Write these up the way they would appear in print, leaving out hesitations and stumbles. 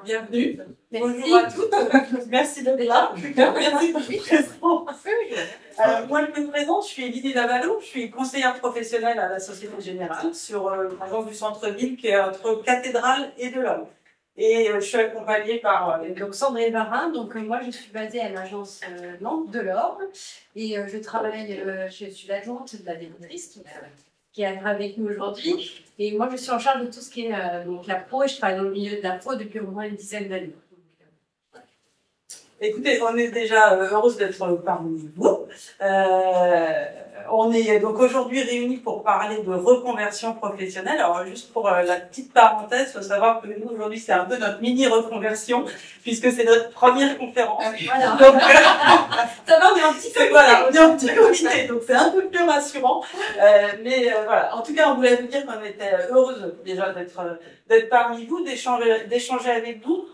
bienvenue. Merci. Bonjour à toutes. Merci d'être là. Merci de votre présence. Moi, je me présente, je suis Lydie Lavalot, je suis conseillère professionnelle à la Société Générale sur l'agence du centre-ville qui est entre Cathédrale et Delorme. Et je suis accompagnée par Donc Sandrine Varin, donc moi je suis basée à l'agence Nantes Delorme et je travaille, je suis l'adjointe de la directrice qui est avec nous aujourd'hui. Et moi je suis en charge de tout ce qui est donc la pro et je travaille dans le milieu de la pro depuis au moins une dizaine d'années. Écoutez, on est déjà heureuse d'être parmi vous. On est donc aujourd'hui réunis pour parler de reconversion professionnelle. Alors juste pour la petite parenthèse, il faut savoir que nous aujourd'hui c'est un peu notre mini reconversion puisque c'est notre première conférence. Voilà. Donc, Ça va, on est un petit peu. Voilà, on est en petit comité, donc c'est un peu plus rassurant. Mais voilà, en tout cas, on voulait vous dire qu'on était heureuse déjà d'être parmi vous, d'échanger avec vous.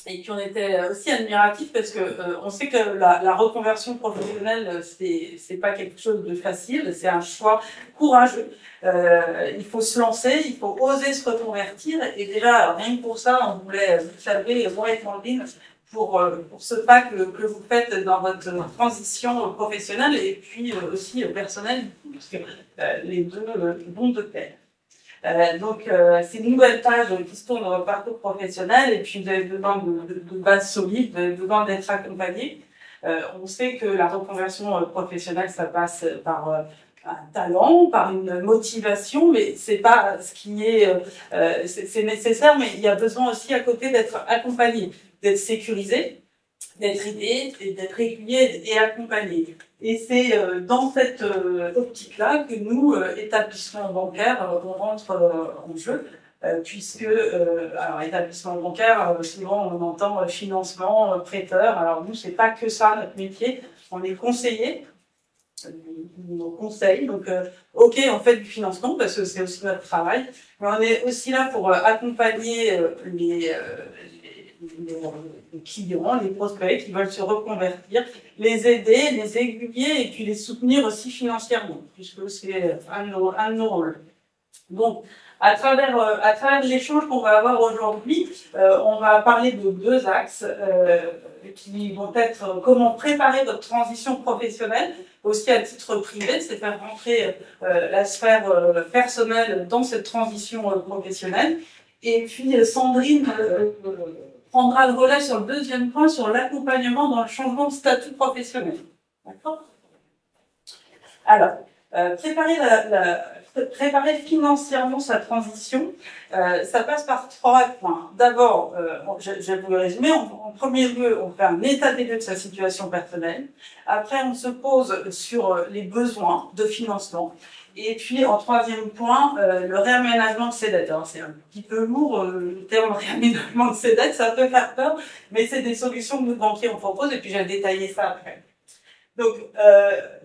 Et puis on était aussi admiratifs parce que on sait que la reconversion professionnelle c'est pas quelque chose de facile, c'est un choix courageux. Il faut se lancer, il faut oser se reconvertir et déjà rien que pour ça on voulait vous saluer moi et Sandrine pour ce pas que vous faites dans votre transition professionnelle et puis aussi personnelle parce que les deux vont de pair. Donc, c'est une nouvelle page qui se tourne dans votre parcours professionnel et puis vous avez besoin de bases solides, vous avez besoin d'être accompagné. On sait que la reconversion professionnelle, ça passe par un talent, par une motivation, mais c'est pas ce qui est, c'est nécessaire, mais il y a besoin aussi à côté d'être accompagné, d'être sécurisé, d'être aidé, d'être régulier et accompagné. Et c'est dans cette optique-là que nous, établissements bancaires, on rentre en jeu, puisque, alors établissement bancaire, souvent on entend financement, prêteur. Alors nous, c'est pas que ça notre métier. On est conseiller, on conseille. Donc, ok, on fait du financement parce que c'est aussi notre travail, mais on est aussi là pour accompagner les clients, les prospects qui veulent se reconvertir, les aider, les aiguiller et puis les soutenir aussi financièrement, puisque c'est un de nos rôles. Donc, à travers l'échange qu'on va avoir aujourd'hui, on va parler de deux axes qui vont être comment préparer votre transition professionnelle, aussi à titre privé, c'est faire rentrer la sphère personnelle dans cette transition professionnelle. Et puis Sandrine prendra le relais sur le deuxième point, sur l'accompagnement dans le changement de statut professionnel. D'accord ? Alors, préparer financièrement sa transition, ça passe par trois points. D'abord, je vais vous le résumer, en premier lieu, on fait un état des lieux de sa situation personnelle. Après, on se pose sur les besoins de financement. Et puis, en troisième point, le réaménagement de ses dettes. Alors, c'est un petit peu lourd, le terme réaménagement de ses dettes, ça peut faire peur, mais c'est des solutions que nous, banquiers, on propose, et puis j'ai détaillé ça après. Donc,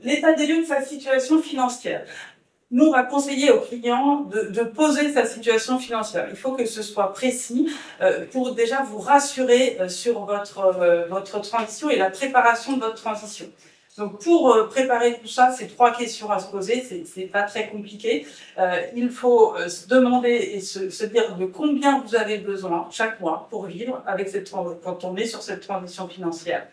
l'état des lieux de sa situation financière. Nous, on va conseiller aux clients de poser sa situation financière. Il faut que ce soit précis pour déjà vous rassurer sur votre transition et la préparation de votre transition. Donc, pour préparer tout ça, c'est trois questions à se poser, c'est pas très compliqué. Il faut se demander et se dire de combien vous avez besoin chaque mois pour vivre avec quand on est sur cette transition financière.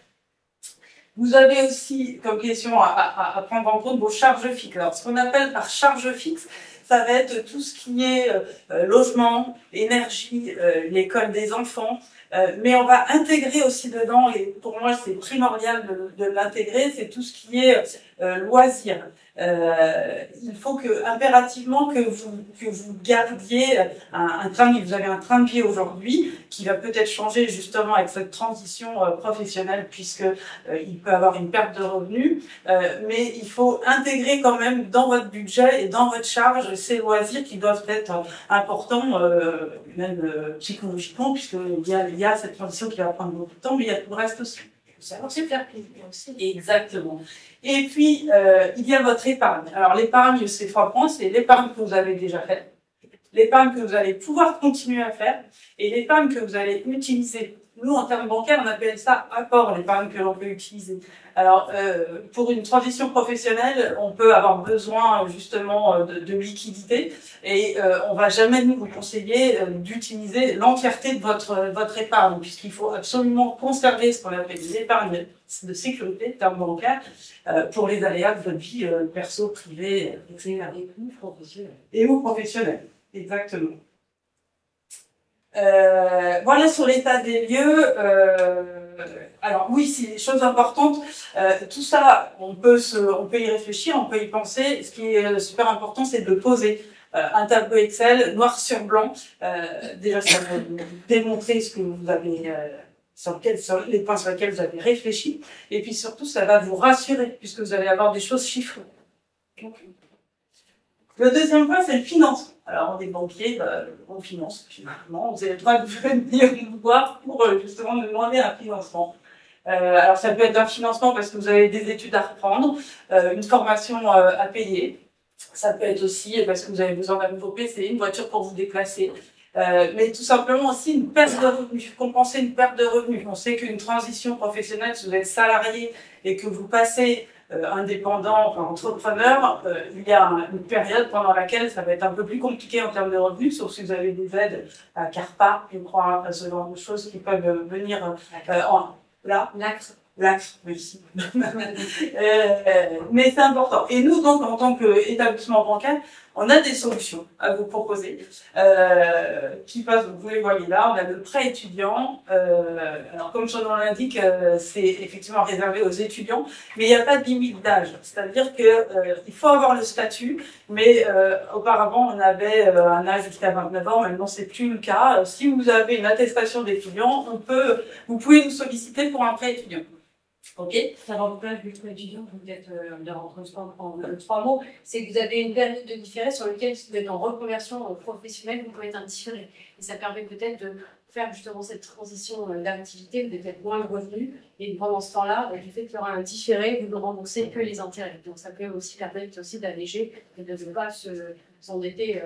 Vous avez aussi comme question à prendre en compte vos charges fixes. Alors, ce qu'on appelle par charge fixe, ça va être tout ce qui est logement, énergie, l'école des enfants. Mais on va intégrer aussi dedans, et pour moi c'est primordial de l'intégrer, c'est tout ce qui est loisirs. Il faut impérativement que vous gardiez un train de vie. Vous avez un train de vie aujourd'hui qui va peut-être changer justement avec cette transition professionnelle puisque il peut avoir une perte de revenus, mais il faut intégrer quand même dans votre budget et dans votre charge ces loisirs qui doivent être importants, même psychologiquement, puisqu'il y a cette transition qui va prendre beaucoup de temps, mais il y a tout le reste aussi. Alors, c'est faire plaisir aussi. Exactement. Et puis, il y a votre épargne. Alors, l'épargne, c'est trois points. C'est l'épargne que vous avez déjà faite, l'épargne que vous allez pouvoir continuer à faire et l'épargne que vous allez utiliser Nous, en termes bancaires, on appelle ça apport, l'épargne que l'on peut utiliser. Alors, pour une transition professionnelle, on peut avoir besoin justement de liquidité et on va jamais nous vous conseiller d'utiliser l'entièreté de votre épargne, puisqu'il faut absolument conserver ce qu'on appelle l'épargne de sécurité, terme bancaire, pour les aléas de votre vie perso, privée, etc. Et ou professionnelle. Exactement. Voilà sur l'état des lieux. Alors oui, c'est des choses importantes. Tout ça, on peut y réfléchir, on peut y penser. Ce qui est super important, c'est de poser un tableau Excel noir sur blanc. Déjà, ça va vous démontrer ce que vous avez, sur les points sur lesquels vous avez réfléchi. Et puis surtout, ça va vous rassurer puisque vous allez avoir des choses chiffrées. Le deuxième point, c'est le financement. Alors, on est banquier, on finance, finalement. Vous avez le droit de venir nous voir pour justement nous demander un financement. Alors, ça peut être un financement parce que vous avez des études à reprendre, une formation à payer. Ça peut être aussi parce que vous avez besoin d'un nouveau PC, une voiture pour vous déplacer. Mais tout simplement aussi une perte de revenus, compenser une perte de revenus. On sait qu'une transition professionnelle, si vous êtes salarié et que vous passez indépendant, enfin entrepreneur, il y a une période pendant laquelle ça va être un peu plus compliqué en termes de revenus, sauf si vous avez des aides à CARPA, je crois, ce genre de choses qui peuvent venir là. L'acre, merci. Mais c'est important. Et nous, donc, en tant qu'établissement bancaire, on a des solutions à vous proposer, qui passent, vous les voyez là, on a le prêt étudiant. Alors, comme son nom l'indique, c'est effectivement réservé aux étudiants, mais il n'y a pas de limite d'âge. C'est-à-dire que il faut avoir le statut, mais auparavant, on avait un âge jusqu'à 29 ans, maintenant c'est plus le cas. Si vous avez une attestation d'étudiant, vous pouvez nous solliciter pour un prêt étudiant. Ok. Ça va vous plaire du prêt étudiant, peut-être de rentrer en 3 mots, c'est que vous avez une période de différé sur laquelle, si vous êtes en reconversion professionnelle, vous pouvez être indifféré. Et ça permet peut-être de faire justement cette transition d'activité, vous avez peut-être moins de revenus, et pendant ce temps-là, du fait qu'il y aura un différé, vous ne remboursez que les intérêts. Donc ça peut aussi permettre aussi d'alléger et de ne pas s'endetter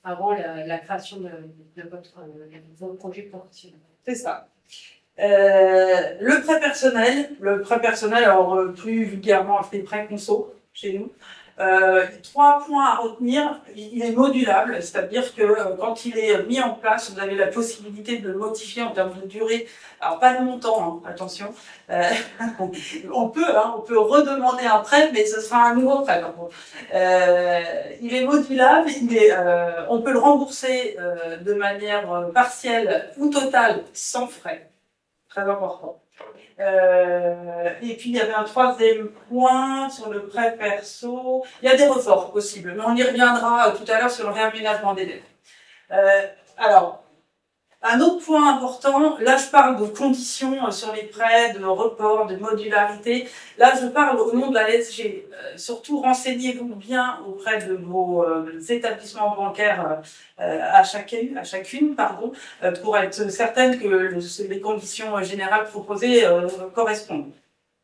avant la création de votre projet professionnel. C'est ça. Le prêt personnel, alors plus vulgairement appelé prêt conso chez nous. 3 points à retenir. Il est modulable, c'est-à-dire que quand il est mis en place, vous avez la possibilité de le modifier en termes de durée. Alors pas de montant, hein, attention. On peut redemander un prêt, mais ce sera un nouveau prêt. Il est modulable, on peut le rembourser de manière partielle ou totale, sans frais. Très important. Et puis il y avait un troisième point sur le prêt perso. Il y a des reports possibles, mais on y reviendra tout à l'heure sur le réaménagement des dettes. Alors, un autre point important, là je parle de conditions sur les prêts, de report, de modularité. Là je parle au nom de la LSG. Surtout renseignez-vous bien auprès de vos établissements bancaires à chacune, pour être certaine que les conditions générales proposées correspondent.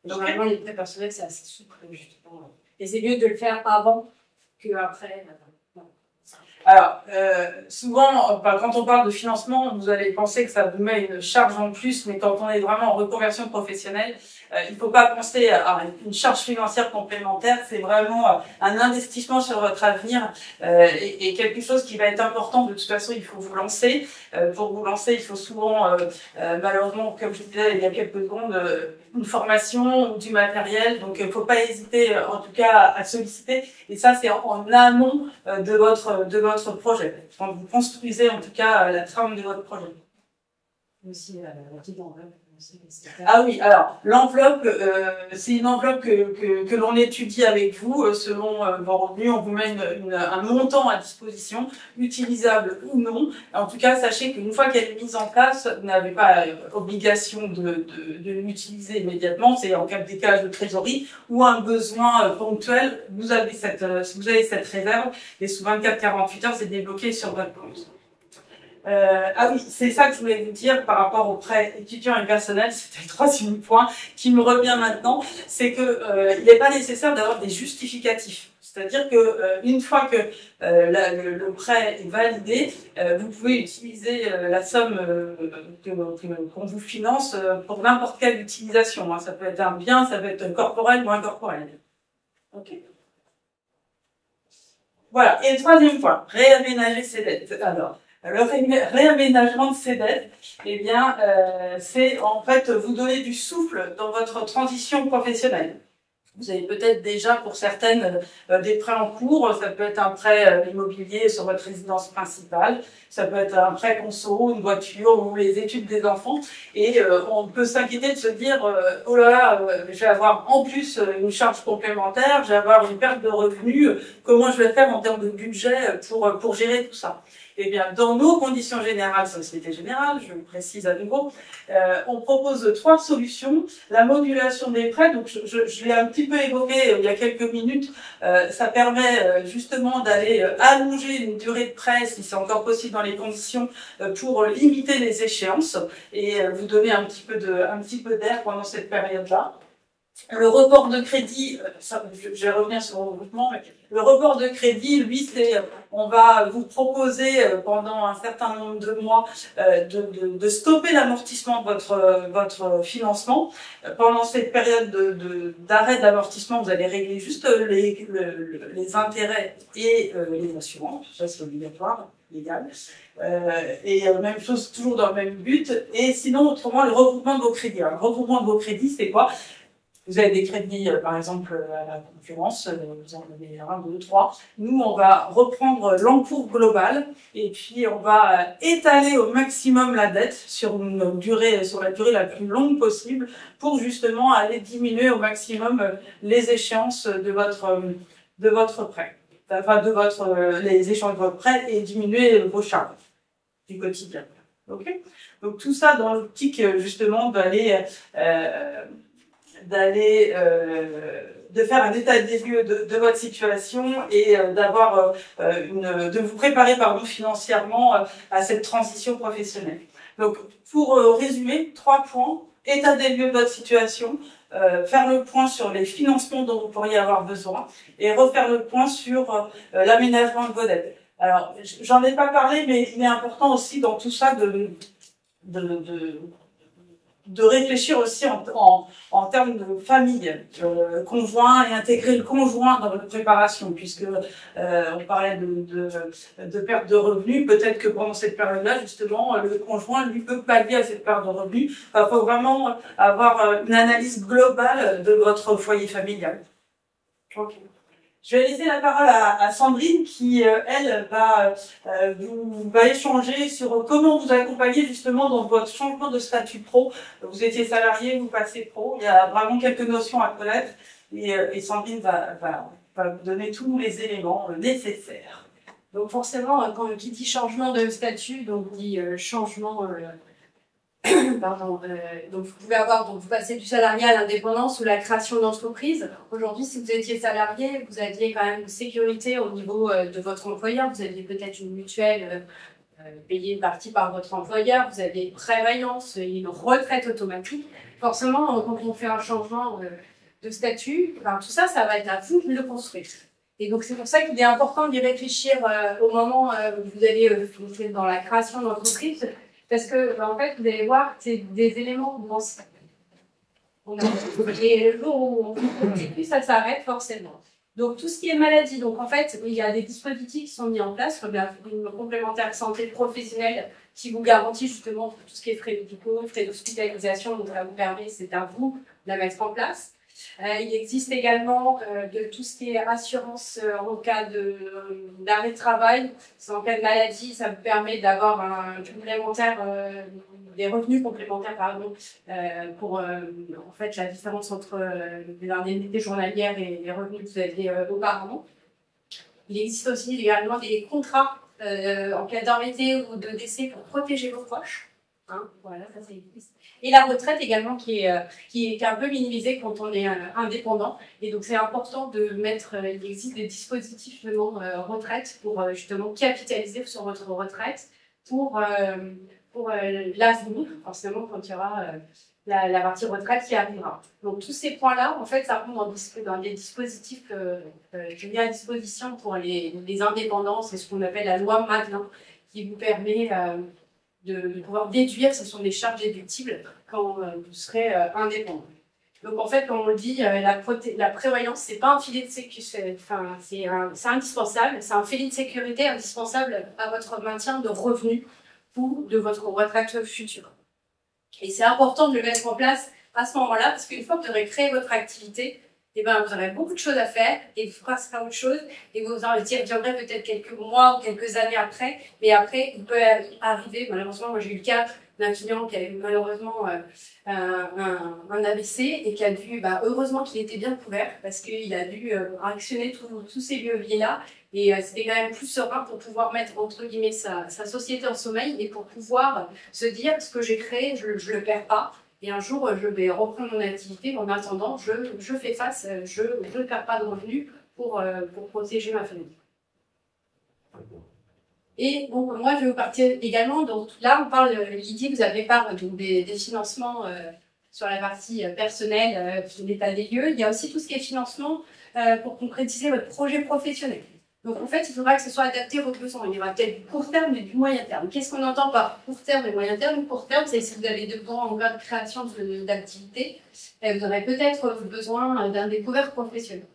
Normalement, les prêts personnels, c'est assez souple, justement. Et c'est mieux de le faire avant qu'après. Alors, souvent, quand on parle de financement, vous allez penser que ça vous met une charge en plus, mais quand on est vraiment en reconversion professionnelle, il ne faut pas penser à une charge financière complémentaire, c'est vraiment un investissement sur votre avenir et quelque chose qui va être important. De toute façon, il faut vous lancer. Pour vous lancer, il faut souvent, malheureusement, comme je disais il y a quelques secondes, une formation ou du matériel. Donc, il ne faut pas hésiter, en tout cas, à solliciter. Et ça, c'est en amont de votre projet. Quand vous construisez, en tout cas, la trame de votre projet. Aussi, ah oui, alors l'enveloppe, c'est une enveloppe que l'on étudie avec vous selon vos revenus. On vous met un montant à disposition, utilisable ou non. En tout cas, sachez qu'une fois qu'elle est mise en place, vous n'avez pas obligation de l'utiliser immédiatement. C'est en cas de décalage de trésorerie ou un besoin ponctuel. Vous avez cette réserve et sous 24-48 heures, c'est débloqué sur votre compte. Ah oui, c'est ça que je voulais vous dire par rapport aux prêts étudiants et personnels. C'était le troisième point qui me revient maintenant, c'est que il n'est pas nécessaire d'avoir des justificatifs. C'est-à-dire que une fois que le prêt est validé, vous pouvez utiliser la somme qu'on vous finance pour n'importe quelle utilisation. Hein. Ça peut être un bien, ça peut être corporel ou incorporel. Ok. Voilà. Et le troisième point, réaménager ses dettes. Alors, le réaménagement de ses dettes, eh bien, c'est en fait vous donner du souffle dans votre transition professionnelle. Vous avez peut-être déjà, pour certaines, des prêts en cours. Ça peut être un prêt immobilier sur votre résidence principale. Ça peut être un prêt conso, une voiture ou les études des enfants. Et on peut s'inquiéter de se dire oh là là, je vais avoir en plus une charge complémentaire, je vais avoir une perte de revenus. Comment je vais faire en termes de budget pour gérer tout ça? Eh bien, dans nos conditions générales, Société Générale, je le précise à nouveau, on propose 3 solutions. La modulation des prêts, donc je l'ai un petit peu évoqué il y a quelques minutes, ça permet justement d'aller allonger une durée de prêt, si c'est encore possible dans les conditions, pour limiter les échéances et vous donner un petit peu d'air pendant cette période-là. Le report de crédit, je vais revenir sur le regroupement, mais le report de crédit, lui, c'est, on va vous proposer pendant un certain nombre de mois de stopper l'amortissement de votre financement. Pendant cette période d'arrêt d'amortissement, vous allez régler juste les intérêts et les assurances, ça c'est obligatoire, légal. Et même chose, toujours dans le même but. Et sinon, autrement, le regroupement de vos crédits. Alors, le regroupement de vos crédits, c'est quoi? Vous avez des crédits, par exemple, à la concurrence, vous en avez 1, 2, 3. Nous, on va reprendre l'encours global et puis on va étaler au maximum la dette sur la durée la plus longue possible pour justement aller diminuer au maximum les échéances de votre prêt. Enfin, les échéances de votre prêt et diminuer vos charges du quotidien. Ok? Donc tout ça dans l'optique justement de faire un état des lieux de votre situation et de vous préparer financièrement à cette transition professionnelle. Donc, pour résumer, 3 points: état des lieux de votre situation, faire le point sur les financements dont vous pourriez avoir besoin et refaire le point sur l'aménagement de vos dettes. Alors, j'en ai pas parlé, mais il est important aussi dans tout ça de réfléchir aussi en termes de famille, conjoint, et intégrer le conjoint dans votre préparation, puisque on parlait de perte de revenus. Peut-être que pendant cette période-là, justement, le conjoint, lui, peut pallier à cette perte de revenus. Il faut vraiment avoir une analyse globale de votre foyer familial. Okay. Je vais laisser la parole à Sandrine qui, elle, va échanger sur comment vous accompagner justement dans votre changement de statut pro. Vous étiez salarié, vous passez pro. Il y a vraiment quelques notions à connaître et Sandrine va vous donner tous les éléments nécessaires. Donc forcément, quand qui dit changement de statut, donc dit changement... Pardon. Donc vous pouvez vous passez du salariat à l'indépendance ou la création d'entreprise. Aujourd'hui, si vous étiez salarié, vous aviez quand même une sécurité au niveau de votre employeur. Vous aviez peut-être une mutuelle payée une partie par votre employeur. Vous aviez une prévoyance, une retraite automatique. Forcément, quand on fait un changement de statut, tout ça, ça va être à vous de le construire. Et donc c'est pour ça qu'il est important d'y réfléchir au moment où vous allez dans la création d'entreprise. Parce que, en fait, vous allez voir, c'est des éléments et le jour où on continue, ça s'arrête forcément. Donc, tout ce qui est maladie. Donc, en fait, il y a des dispositifs qui sont mis en place, comme une complémentaire santé professionnelle qui vous garantit justement tout ce qui est frais médicaux, frais d'hospitalisation. Donc, ça vous permet, c'est à vous de la mettre en place. Il existe également de tout ce qui est assurance en cas d'arrêt de travail. En cas de maladie, ça vous permet d'avoir un complémentaire, des revenus complémentaires, pour en fait la différence entre l'indemnité journalière et les revenus que vous aviez auparavant. Il existe aussi également des contrats en cas d'arrêté ou de décès pour protéger vos proches. Voilà, ça existe. Et la retraite également qui est un peu minimisée quand on est indépendant. Et donc c'est important de mettre, il existe des dispositifs retraite pour justement capitaliser sur votre retraite pour pour l'avenir, forcément, quand il y aura la partie retraite qui arrivera. Donc, tous ces points-là, en fait, ça rentre dans des dispositifs que mis à disposition pour les indépendants. C'est ce qu'on appelle la loi Madelin, qui vous permet de pouvoir déduire, ce sont des charges déductibles quand vous serez indépendant. Donc en fait, comme on le dit, la prévoyance, c'est pas un filet de sécurité, enfin, c'est indispensable, c'est un filet de sécurité indispensable à votre maintien de revenus ou de votre retraite future. Et c'est important de le mettre en place à ce moment-là, parce qu'une fois que vous aurez créé votre activité, eh ben, vous aurez beaucoup de choses à faire, et vous passerez à autre chose, et vous en reviendrez peut-être quelques mois ou quelques années après, mais après, il peut arriver, malheureusement, moi j'ai eu le cas d'un client qui a eu malheureusement un AVC et qui a dû, heureusement qu'il était bien couvert, parce qu'il a dû actionner tous ces leviers-là, et c'était quand même plus serein pour pouvoir mettre, entre guillemets, sa société en sommeil, et pour pouvoir se dire, ce que j'ai créé, je le perds pas. Et un jour, je vais reprendre mon activité. En attendant, je fais face, je ne perds pas de revenus pour protéger ma famille. Et donc, moi, je vais vous partir également. Donc là, on parle, Lydie, vous avez parlé des financements sur la partie personnelle, l'état des lieux. Il y a aussi tout ce qui est financement pour concrétiser votre projet professionnel. Donc, en fait, il faudra que ce soit adapté à vos besoins. Il y aura peut-être du court terme et du moyen terme. Qu'est-ce qu'on entend par court terme et moyen terme? Court terme, c'est si vous avez des besoins en de création d'activité, vous aurez peut-être besoin d'un découvert professionnel.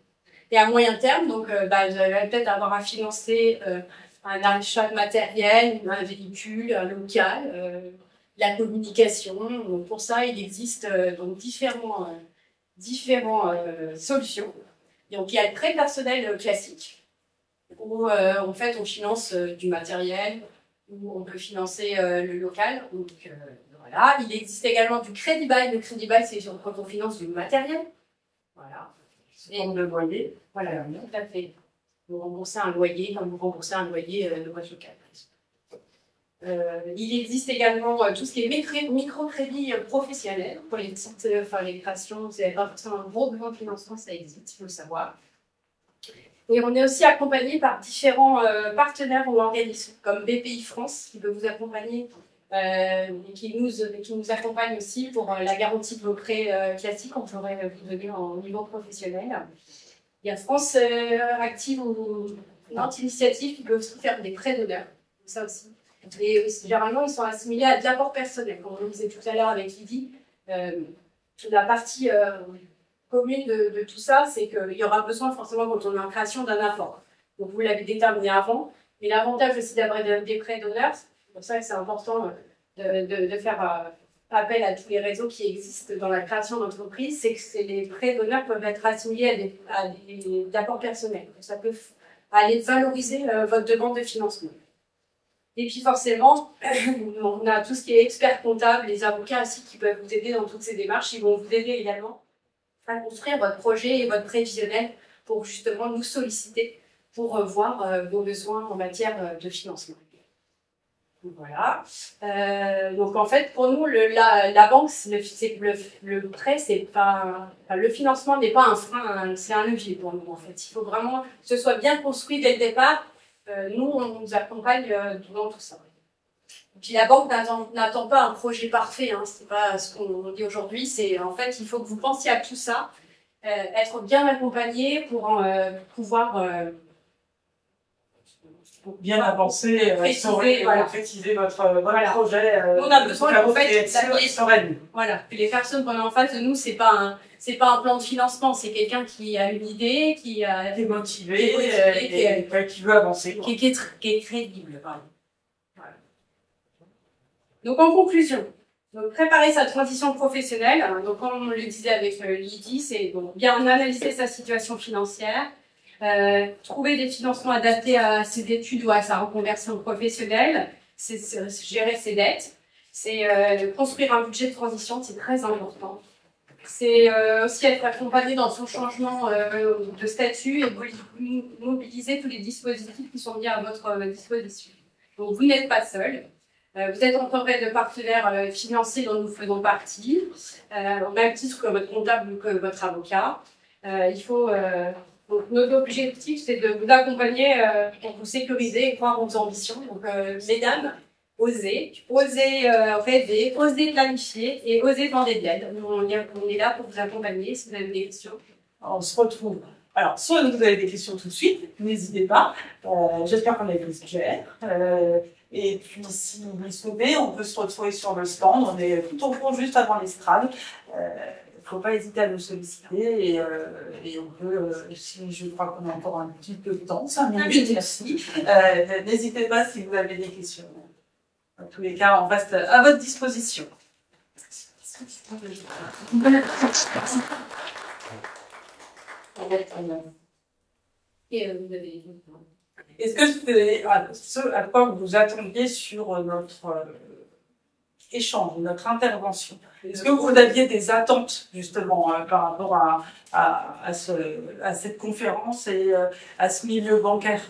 Et à moyen terme, donc, vous allez peut-être avoir à financer un achat de matériel, un véhicule, un local, la communication. Donc, pour ça, il existe donc différentes solutions. Donc, il y a le prêt personnel classique, où en fait on finance du matériel, où on peut financer le local. Donc voilà, il existe également du crédit bail. Le crédit bail, c'est quand on finance du matériel. Voilà. Et le loyer. Voilà, tout à fait. Vous remboursez un loyer comme vous remboursez un loyer de votre local. Il existe également tout ce qui est microcrédit professionnel pour les petites, les créations. Vous n'avez pas forcément un gros besoin de financement, ça existe, il faut le savoir. Et on est aussi accompagné par différents partenaires ou organismes, comme BPI France, qui peut vous accompagner et qui nous accompagne aussi pour la garantie de vos prêts classiques qu'on pourrait vous donner en niveau professionnel. Il y a France Active ou Nantes Initiative qui peut aussi faire des prêts d'honneur, ça aussi. Et généralement, ils sont assimilés à de l'apport personnel. Comme on le disait tout à l'heure avec Lydie, la partie commune de tout ça, c'est qu'il y aura besoin forcément quand on est en création d'un apport. Donc vous l'avez déterminé avant. Et l'avantage aussi d'avoir des prêts d'honneur, c'est pour ça que c'est important de faire appel à tous les réseaux qui existent dans la création d'entreprise, c'est que les prêts d'honneur peuvent être assimilés à des apports personnels. Donc ça peut aller valoriser votre demande de financement. Et puis forcément, on a tout ce qui est expert comptable, les avocats aussi qui peuvent vous aider dans toutes ces démarches. Ils vont vous aider également à construire votre projet et votre prévisionnel pour justement nous solliciter pour voir vos besoins en matière de financement. Voilà. Donc en fait, pour nous, la banque, le prêt, c'est pas, le financement n'est pas un frein, c'est un levier pour nous en fait. Il faut vraiment que ce soit bien construit dès le départ. Nous, on nous accompagne dans tout ça. Et puis la banque n'attend pas un projet parfait, hein, c'est pas ce qu'on dit aujourd'hui. C'est en fait, il faut que vous pensiez à tout ça, être bien accompagné pour pouvoir bien avancer, préciser votre projet. On a besoin en fait sereine. Voilà. Puis les personnes qu'on a en face de nous, c'est pas un plan de financement, c'est quelqu'un qui a une idée, qui est motivé, qui veut avancer, qui est crédible. Voilà. Donc en conclusion, préparer sa transition professionnelle. Donc comme on le disait avec Lydie, c'est bien analyser sa situation financière. Trouver des financements adaptés à ses études ou à sa reconversion professionnelle, c'est gérer ses dettes, c'est construire un budget de transition, c'est très important. C'est aussi être accompagné dans son changement de statut et mobiliser tous les dispositifs qui sont mis à votre disposition. Donc vous n'êtes pas seul. Vous êtes entouré de partenaires financiers dont nous faisons partie, au même titre que votre comptable ou que votre avocat. Donc, notre objectif, c'est de vous accompagner pour vous sécuriser et croire vos ambitions. Donc, mesdames, oser, rêver, oser planifier et oser demander de l'aide. On est là pour vous accompagner si vous avez des questions. On se retrouve. Alors, soit vous avez des questions tout de suite, n'hésitez pas. J'espère qu'on a été clair. Et puis, si vous le souhaitez, on peut se retrouver sur le stand. On est tout au fond, juste avant l'estrade. Il ne faut pas hésiter à nous solliciter. Et on peut, si je crois qu'on a encore un petit peu de temps, 5 minutes, merci. N'hésitez pas si vous avez des questions. Dans tous les cas, on reste à votre disposition. Est-ce que c'est ce à quoi vous attendiez sur notre échange, notre intervention? Est-ce que vous aviez des attentes justement par rapport à cette conférence et à ce milieu bancaire?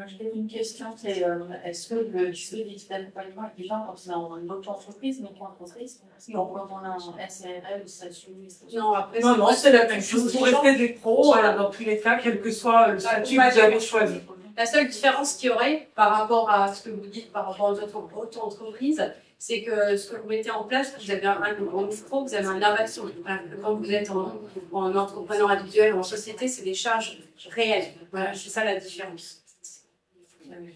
J'ai une question, c'est est-ce que le dispositif d'accompagnement est déjà quand on est en auto-entreprise, micro-entreprise, donc quand on a un SARL ou statut? Non, après, non, c'est la même chose. Vous restez des pros dans tous les cas, quel que soit le statut que vous avez choisi. La seule différence qu'il y aurait par rapport à ce que vous dites, par rapport aux autres auto-entreprises, c'est que ce que vous mettez en place, vous avez un micro, vous avez un abattement. Quand vous êtes en entrepreneur individuel ou en société, c'est des charges réelles. Voilà, c'est ça la différence. Le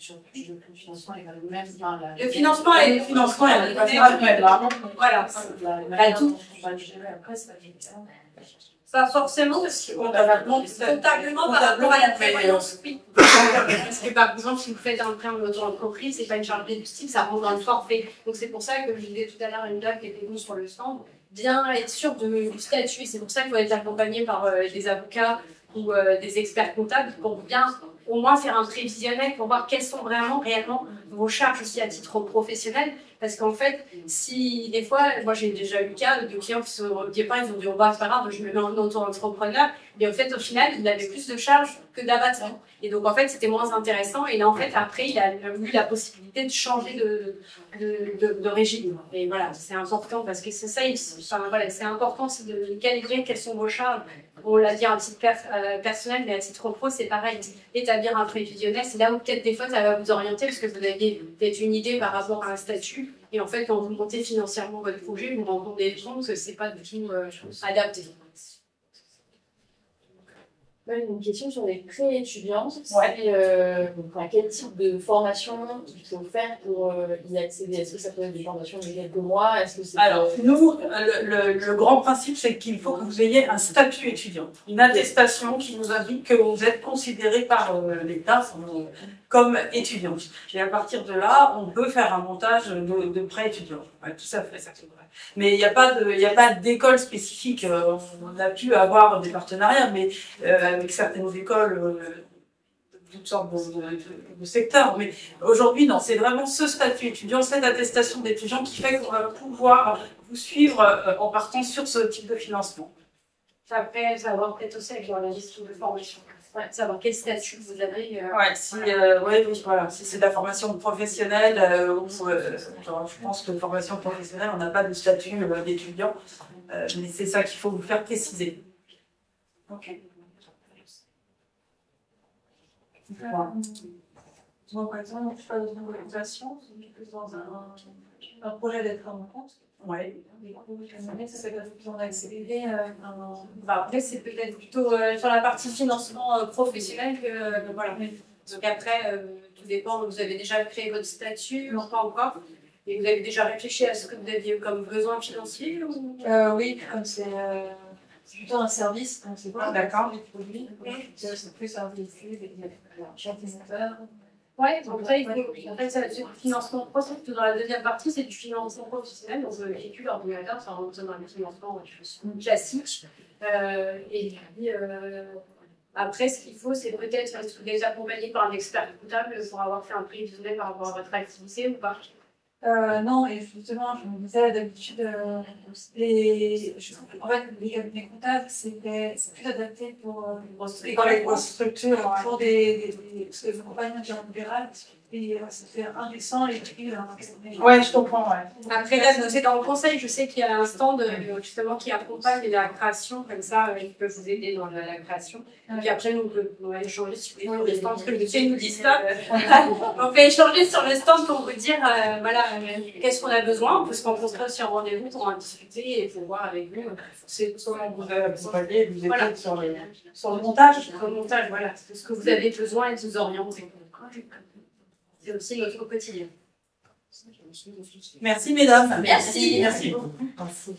financement est le même. Le financement est le financement est le même. Voilà. Tout. Pas forcément, parce que comptablement par rapport à la prévoyance, oui. Parce que par exemple, si vous faites un prêt en auto-entreprise, c'est pas une charge déductible, ça rentre dans le forfait. Donc c'est pour ça que je disais tout à l'heure une dame qui était venue sur le stand, bien être sûr du statut. C'est pour ça qu'il faut être accompagné par des avocats ou des experts comptables pour bien au moins faire un prévisionnel pour voir quelles sont vraiment réellement vos charges aussi à titre professionnel. Parce qu'en fait, si des fois, moi j'ai déjà eu le cas de clients qui au départ ils ont dit oh bah c'est pas grave, je me mets en auto-entrepreneur, mais en fait au final il avait plus de charges que d'abattement. Et donc en fait c'était moins intéressant. Et là en fait après il a eu la possibilité de changer de régime. Et voilà, c'est important parce que c'est ça, voilà, c'est important, c'est de calibrer quelles sont vos charges. On l'a dit à titre personnel, mais à titre pro, c'est pareil. Établir un prévisionnel, c'est là où peut-être des fois ça va vous orienter parce que vous avez peut-être une idée par rapport à un statut. Et en fait, quand vous montez financièrement votre projet, vous vous rendez compte que c'est pas du tout adapté. Une question sur les prêts étudiants. Ouais. Quel type de formation il faut faire pour y accéder? Est-ce que ça peut être des formations de quelques mois? Est-ce que c'est Alors, nous, le grand principe, c'est qu'il faut que vous ayez un statut étudiant, une attestation qui vous indique que vous êtes considéré par l'État comme étudiant. Et à partir de là, on peut faire un montage de prêt étudiant. Ouais, tout à fait, ça c'est vrai. Mais il n'y a pas d'école spécifique. On a pu avoir des partenariats, mais avec certaines écoles de toutes sortes de secteurs. Mais aujourd'hui, non, c'est vraiment ce statut étudiant, cette attestation d'étudiant qui fait qu'on va pouvoir vous suivre en partant sur ce type de financement. Après, ça va avoir peut-être aussi avec la gestion de formation. Ouais, savoir quel statut vous avez. Voilà, si c'est de la formation professionnelle, je pense que formation professionnelle, on n'a pas de statut d'étudiant, mais c'est ça qu'il faut vous faire préciser. Ok. Voilà. Moi, par exemple, je fais une organisation, dans un projet d'être à mon compte. Ouais. Ça fait plus en accéléré. Après, c'est peut-être plutôt sur la partie financement professionnel que voilà. Donc après, tout dépend. Vous avez déjà créé votre statut, non pas encore. Et vous avez déjà réfléchi à ce que vous aviez comme besoin financier ou... Oui, c'est plutôt un service, donc c'est pas d'accord. des produits. C'est plus un véhicule, des ordinateurs. Ouais, donc ça, il faut. En fait, c'est du financement professionnel. Dans la deuxième partie, c'est du financement professionnel. Donc, le véhicule, l'ordinateur, ça rentre dans le financement classique. Et puis, après, ce qu'il faut, c'est peut-être être déjà accompagné par un expert comptable pour avoir fait un prévisionnel par rapport à votre activité ou pas. Non, et justement, je me disais d'habitude, les cabinets comptables, c'est plus adapté pour les grosses structures, pour des parce que mon compagnon est en libéral, et c'était indécent et puis Ouais, je comprends, ouais. Après, là, c'est dans le conseil, je sais qu'il y a un stand justement qui accompagne la création, comme ça, ils peuvent vous aider dans la création. Et puis après, nous, on va échanger sur les stands, parce que le métier nous dit ça. On peut échanger sur le stand pour vous dire, voilà, qu'est-ce qu'on a besoin. On peut se rencontrer sur un rendez-vous pour en discuter et pour voir avec vous. C'est comment vous accompagner, vous aider Voilà. sur le montage. Sur le montage, voilà, c'est ce que vous avez besoin et de vous orienter. C'est aussi notre quotidien. Merci mesdames. Merci. Merci beaucoup. Merci.